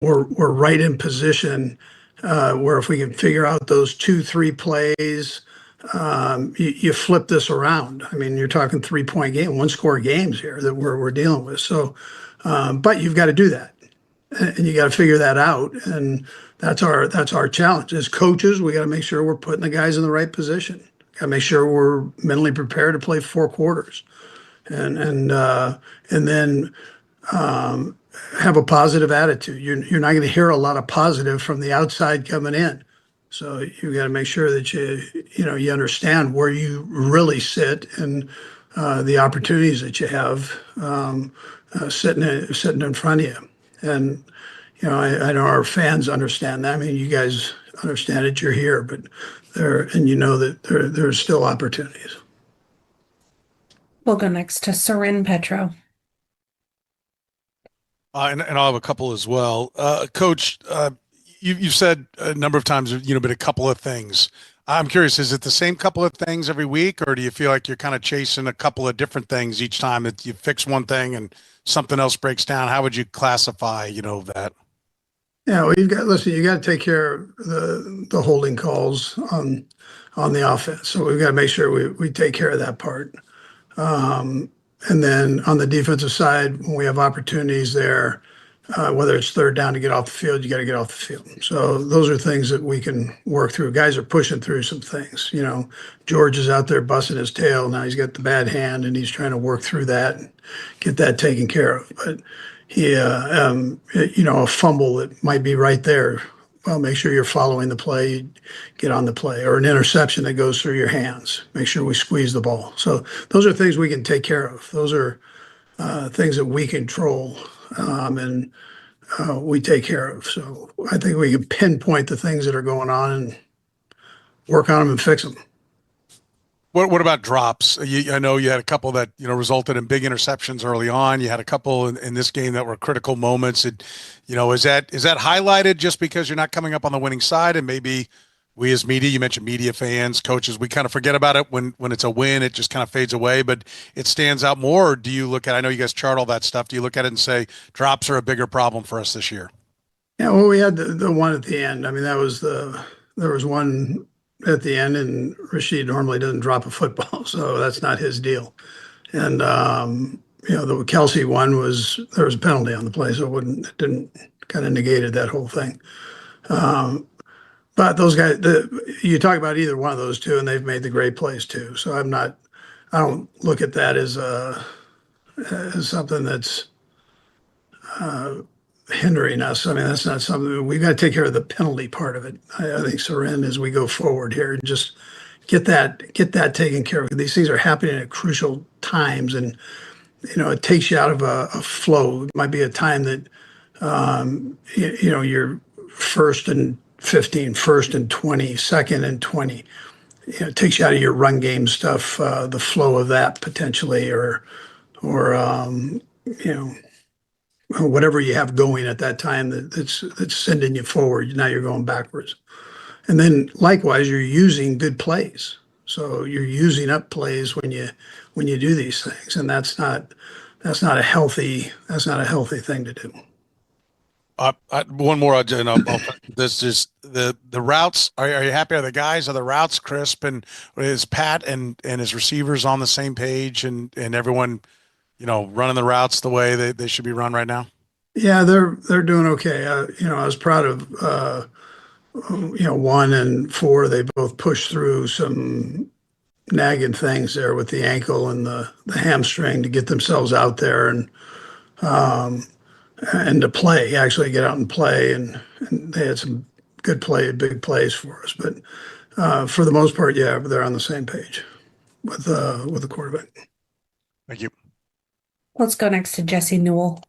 we're right in position where if we can figure out those 2, 3 plays, you flip this around. I mean, you're talking 3-point game, 1-score games here that we're dealing with. So, but you've got to do that, and you got to figure that out, and that's our challenge as coaches. We got to make sure we're putting the guys in the right position. Got to make sure we're mentally prepared to play 4 quarters, and then have a positive attitude. You're not going to hear a lot of positive from the outside coming in. So you got to make sure that you understand where you really sit and the opportunities that you have sitting in front of you. And I know our fans understand that. I mean, you guys understand it. You're here, but and you know that there's still opportunities. We'll go next to Soren Petro. And I'll have a couple as well. Coach, you've said a number of times, been a couple of things. I'm curious, is it the same couple of things every week, or do you feel like you're kind of chasing a couple of different things each time that you fix one thing and something else breaks down? How would you classify, that? Yeah, well, you got to take care of the holding calls on the offense. So we've got to make sure we take care of that part. And then on the defensive side, when we have opportunities there, whether it's third down to get off the field, you got to get off the field. So those are things that we can work through. Guys are pushing through some things. George is out there busting his tail. Now he's got the bad hand and he's trying to work through that and get that taken care of. But a fumble that might be right there. Well, make sure you're following the play, get on the play, or an interception that goes through your hands. Make sure we squeeze the ball. So those are things we can take care of. Those are things that we control and we take care of. So I think we can pinpoint the things that are going on and work on them and fix them. What about drops? I know you had a couple that resulted in big interceptions early on. You had a couple in this game that were critical moments. Is that highlighted just because you're not coming up on the winning side, and maybe we as media, you mentioned media, fans, coaches, we kind of forget about it when it's a win, it just kind of fades away, but it stands out more? Or do you look at? I know you guys chart all that stuff. Do you look at it and say drops are a bigger problem for us this year? Yeah, well, we had the one at the end. I mean, there was one at the end, and Reid normally doesn't drop a football, so that's not his deal. And the Kelce one there was a penalty on the play, so it didn't kind of negated that whole thing. But those guys, you talk about either one of those two, and they've made the great plays too. So I don't look at that as something that's hindering us. I mean, that's not something we've got to take care of the penalty part of it. I think Soren, as we go forward here, just get that taken care of. These things are happening at crucial times, and it takes you out of a flow. It might be a time that you're 1st and 15, 1st and 20, 2nd and 20. It takes you out of your run game stuff, the flow of that potentially, or whatever you have going at that time that's sending you forward. Now you're going backwards. And then likewise, you're using good plays. So you're using up plays when you do these things, and that's not a healthy thing to do. One more, this is the routes. Are you happy? Are the routes crisp, and is Pat and his receivers on the same page, and everyone running the routes the way they should be run right now? Yeah, they're doing okay. I was proud of 1 and 4. They both pushed through some nagging things there with the ankle and the hamstring to get themselves out there and to play, actually get out and play. And they had some big plays for us. But for the most part, yeah, they're on the same page with the quarterback. Thank you. Let's go next to Jesse Newell.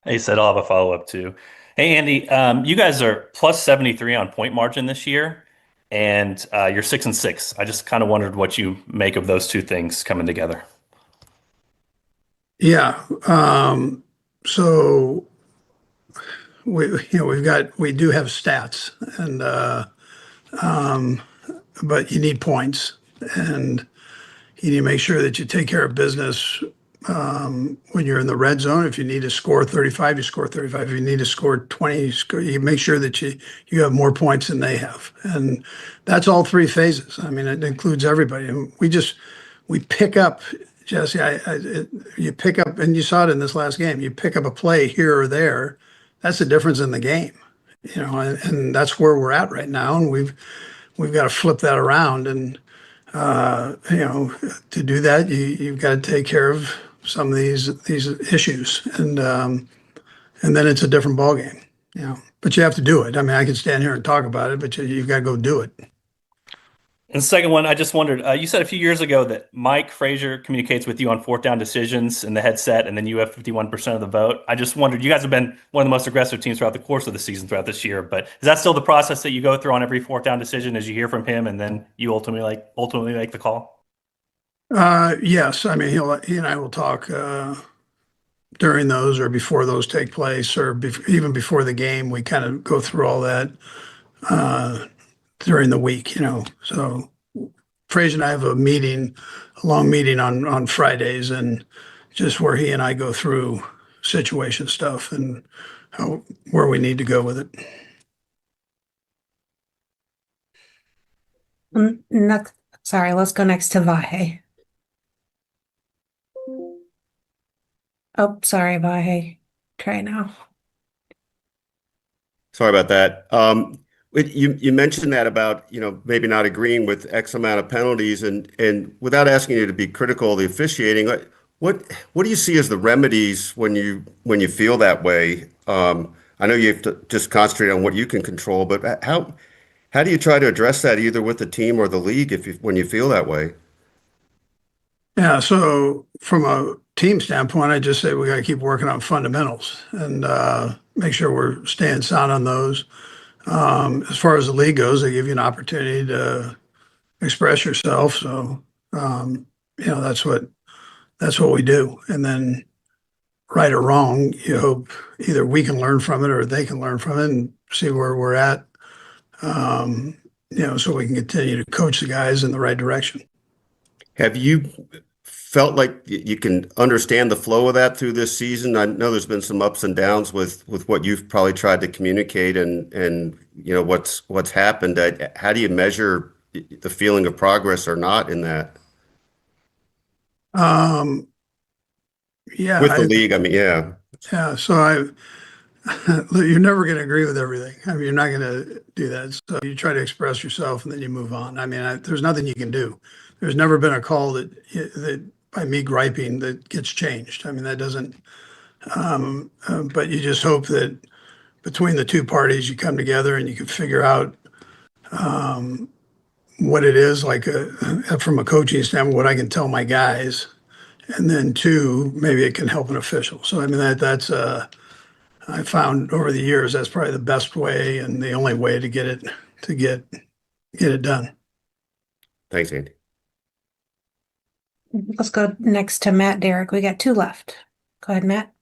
Hey, Sid, I'll have a follow-up too. Hey, Andy, you guys are plus 73 on point margin this year, and you're 6-6. I just kind of wondered what you make of those two things coming together. Yeah. So we do have stats, and but you need points, and you need to make sure that you take care of business when you're in the red zone. If you need to score 35, you score 35. If you need to score 20, you make sure that you have more points than they have. And that's all three phases. I mean, it includes everybody. And we pick up, Jesse, you pick up, and you saw it in this last game, you pick up a play here or there. That's the difference in the game, and that's where we're at right now. And we've got to flip that around. And, to do that, you've got to take care of some of these issues, and then it's a different ballgame. But you have to do it. I mean, I could stand here and talk about it, but you've got to go do it. And the second one, I just wondered, you said a few years ago that Mike Frazier communicates with you on fourth down decisions in the headset, and then you have 51% of the vote. I just wondered, you guys have been one of the most aggressive teams throughout the course of the season throughout this year, but is that still the process that you go through on every fourth down decision as you hear from him and then you ultimately make the call? Yes. I mean, he and I will talk during those or before those take place, or even before the game. We kind of go through all that during the week, So Fraser and I have a long meeting on Fridays, and just where he and I go through situation stuff and where we need to go with it. Sorry, let's go next to Vahe. Oh, sorry, Vahe. Try now. Sorry about that. You mentioned that about, maybe not agreeing with X amount of penalties, and without asking you to be critical of the officiating, what do you see as the remedies when you feel that way? I know you have to just concentrate on what you can control, but how do you try to address that either with the team or the league when you feel that way? Yeah, so from a team standpoint, I just say we got to keep working on fundamentals and make sure we're staying sound on those. As far as the league goes, they give you an opportunity to express yourself. So, that's what we do. And then, right or wrong, you hope either we can learn from it or they can learn from it and see where we're at. So we can continue to coach the guys in the right direction. Have you felt like you can understand the flow of that through this season? I know there's been some ups and downs with what you've probably tried to communicate and what's happened. How do you measure the feeling of progress or not in that? Yeah, with the league, I mean, yeah. Yeah, so you're never going to agree with everything. I mean, you're not going to do that. So you try to express yourself and then you move on. I mean, there's nothing you can do. There's never been a call that by me griping that gets changed. I mean, that doesn't, but you just hope that between the two parties, you come together and you can figure out what it is, like from a coaching standpoint, what I can tell my guys. And then two, maybe it can help an official. So, I mean, that's I found over the years, that's probably the best way and the only way to get it done. Thanks, Andy. Let's go next to Matt Derrick. We got two left. Go ahead, Matt.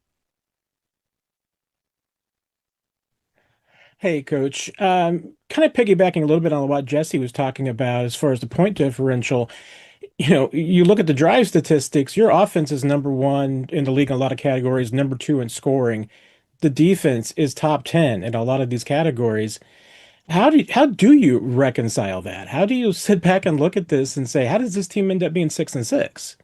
Hey, Coach. Kind of piggybacking a little bit on what Jesse was talking about as far as the point differential. You look at the drive statistics, your offense is number one in the league in a lot of categories, number two in scoring. The defense is top 10 in a lot of these categories. How do you reconcile that? How do you sit back and look at this and say, how does this team end up being 6-6?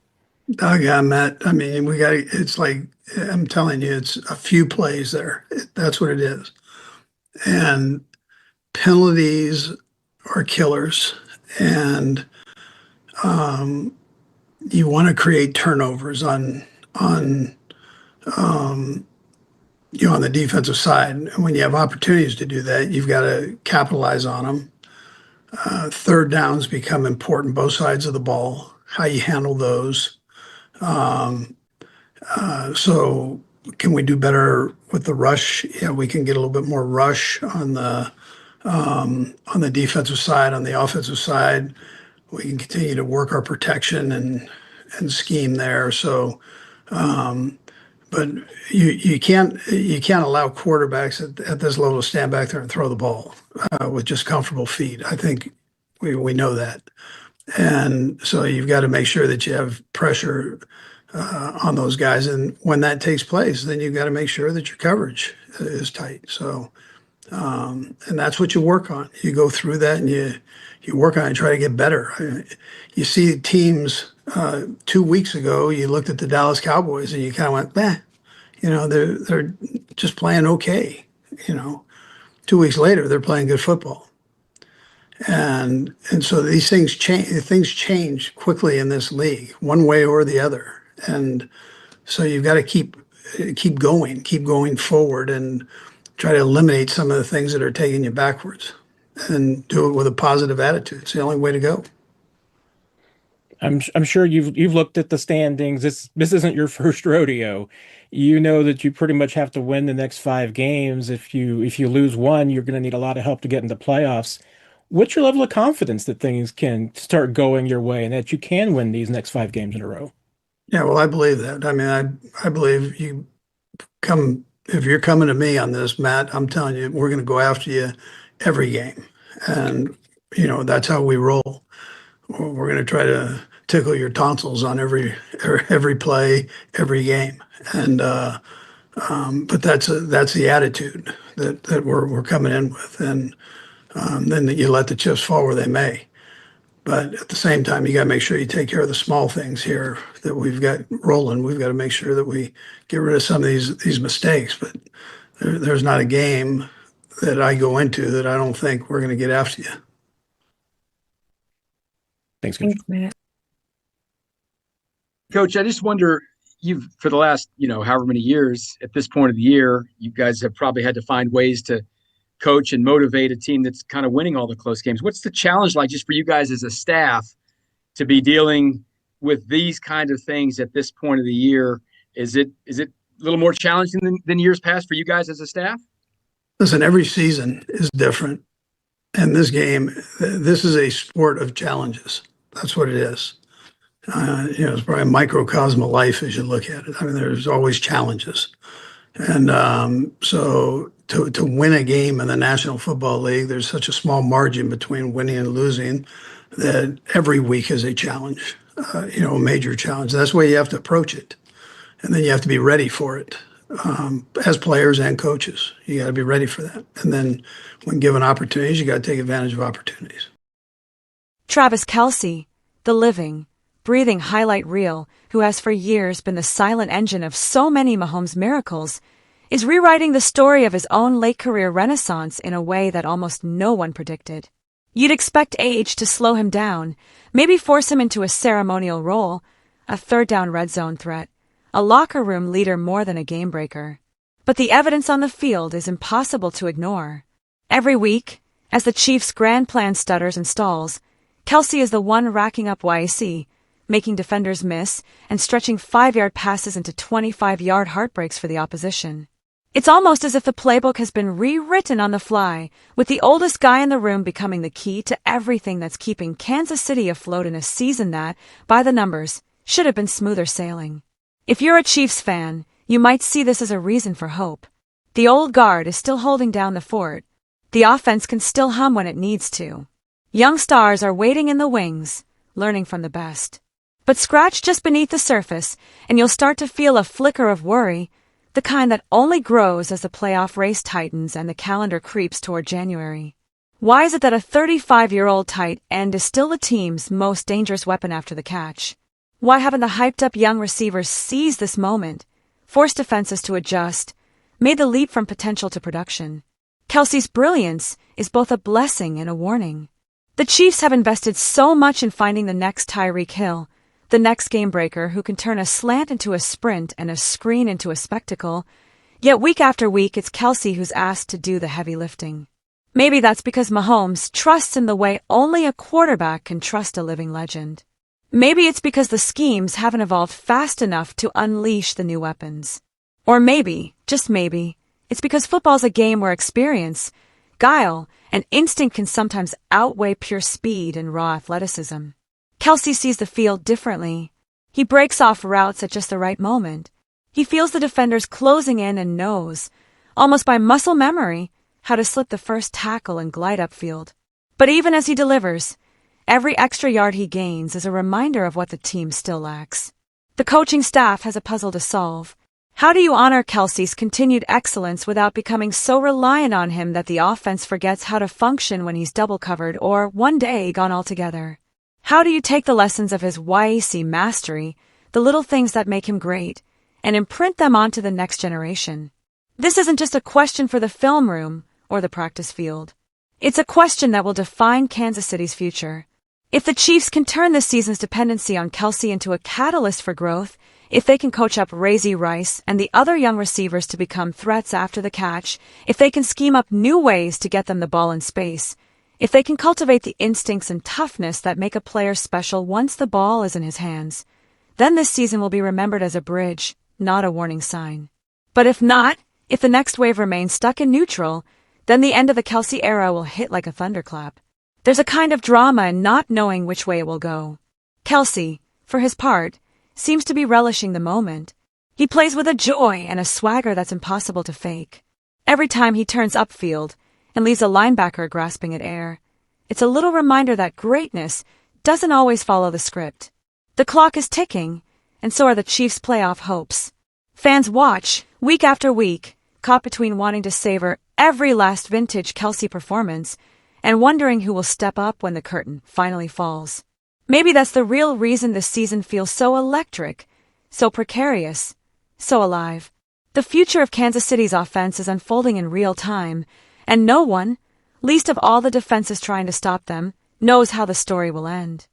Yeah, Matt. I mean, it's like, I'm telling you, it's a few plays there. That's what it is. And penalties are killers. And you want to create turnovers on the defensive side. And when you have opportunities to do that, you've got to capitalize on them. Third downs become important, both sides of the ball, how you handle those. So can we do better with the rush? Yeah, we can get a little bit more rush on the defensive side. On the offensive side, we can continue to work our protection and scheme there. So, but you can't allow quarterbacks at this level to stand back there and throw the ball with just comfortable feet. I think we know that, and so you've got to make sure that you have pressure on those guys. And when that takes place, then you've got to make sure that your coverage is tight. So, and that's what you work on. You go through that and you work on it and try to get better. You see teams 2 weeks ago, you looked at the Dallas Cowboys and you kind of went, bah, they're just playing okay. 2 weeks later, they're playing good football. And so these things change. Things change quickly in this league, one way or the other. And so you've got to keep going forward, and try to eliminate some of the things that are taking you backwards, and do it with a positive attitude. It's the only way to go. I'm sure you've looked at the standings. This isn't your first rodeo. You know that you pretty much have to win the next 5 games. If you lose one, you're going to need a lot of help to get into playoffs. What's your level of confidence that things can start going your way and that you can win these next 5 games in a row? Yeah, well, I believe that. I mean, I believe if you're coming to me on this, Matt, I'm telling you, we're going to go after you every game. And, that's how we roll. We're going to try to tickle your tonsils on every play, every game. And, but that's the attitude that we're coming in with. And then you let the chips fall where they may. But at the same time, you got to make sure you take care of the small things here that we've got rolling. We've got to make sure that we get rid of some of these mistakes. But there's not a game that I go into that I don't think we're going to get after you. Thanks, Coach. Thanks, Matt. Coach, I just wonder, for the last, however many years at this point of the year, you guys have probably had to find ways to coach and motivate a team that's kind of winning all the close games. What's the challenge like just for you guys as a staff to be dealing with these kind of things at this point of the year? Is it a little more challenging than years past for you guys as a staff? Listen, every season is different. And this is a sport of challenges. That's what it is. It's probably a microcosm of life as you look at it. I mean, there's always challenges. And so to win a game in the National Football League, there's such a small margin between winning and losing that every week is a challenge, a major challenge. That's the way you have to approach it. And then you have to be ready for it as players and coaches. You got to be ready for that. And then when given opportunities, you got to take advantage of opportunities. Travis Kelce, the living, breathing highlight reel, who has for years been the silent engine of so many Mahomes miracles, is rewriting the story of his own late career renaissance in a way that almost no one predicted. You'd expect age to slow him down, maybe force him into a ceremonial role, a third down red zone threat, a locker room leader more than a game breaker. But the evidence on the field is impossible to ignore. Every week, as the Chiefs' grand plan stutters and stalls, Kelce is the one racking up YAC, making defenders miss and stretching 5-yard passes into 25-yard heartbreaks for the opposition. It's almost as if the playbook has been rewritten on the fly, with the oldest guy in the room becoming the key to everything that's keeping Kansas City afloat in a season that, by the numbers, should have been smoother sailing. If you're a Chiefs fan, you might see this as a reason for hope. The old guard is still holding down the fort. The offense can still hum when it needs to. Young stars are waiting in the wings, learning from the best. But scratch just beneath the surface, and you'll start to feel a flicker of worry, the kind that only grows as the playoff race tightens and the calendar creeps toward January. Why is it that a 35-year-old tight end is still the team's most dangerous weapon after the catch? Why haven't the hyped-up young receivers seized this moment, forced defenses to adjust, made the leap from potential to production? Kelce's brilliance is both a blessing and a warning. The Chiefs have invested so much in finding the next Tyreek Hill, the next game breaker who can turn a slant into a sprint and a screen into a spectacle, yet week after week it's Kelce who's asked to do the heavy lifting. Maybe that's because Mahomes trusts in the way only a quarterback can trust a living legend. Maybe it's because the schemes haven't evolved fast enough to unleash the new weapons. Or maybe, just maybe, it's because football's a game where experience, guile, and instinct can sometimes outweigh pure speed and raw athleticism. Kelce sees the field differently. He breaks off routes at just the right moment. He feels the defenders closing in and knows, almost by muscle memory, how to slip the first tackle and glide upfield. But even as he delivers, every extra yard he gains is a reminder of what the team still lacks. The coaching staff has a puzzle to solve. How do you honor Kelce's continued excellence without becoming so reliant on him that the offense forgets how to function when he's double covered or one day gone altogether? How do you take the lessons of his YAC mastery, the little things that make him great, and imprint them onto the next generation? This isn't just a question for the film room or the practice field. It's a question that will define Kansas City's future. If the Chiefs can turn this season's dependency on Kelce into a catalyst for growth, if they can coach up Rashee Rice and the other young receivers to become threats after the catch, if they can scheme up new ways to get them the ball in space, if they can cultivate the instincts and toughness that make a player special once the ball is in his hands, then this season will be remembered as a bridge, not a warning sign. But if not, if the next wave remains stuck in neutral, then the end of the Kelce era will hit like a thunderclap. There's a kind of drama in not knowing which way it will go. Kelce, for his part, seems to be relishing the moment. He plays with a joy and a swagger that's impossible to fake. Every time he turns upfield and leaves a linebacker grasping at air, it's a little reminder that greatness doesn't always follow the script. The clock is ticking, and so are the Chiefs' playoff hopes. Fans watch, week after week, caught between wanting to savor every last vintage Kelce performance and wondering who will step up when the curtain finally falls. Maybe that's the real reason this season feels so electric, so precarious, so alive. The future of Kansas City's offense is unfolding in real time, and no one, least of all the defenses trying to stop them, knows how the story will end.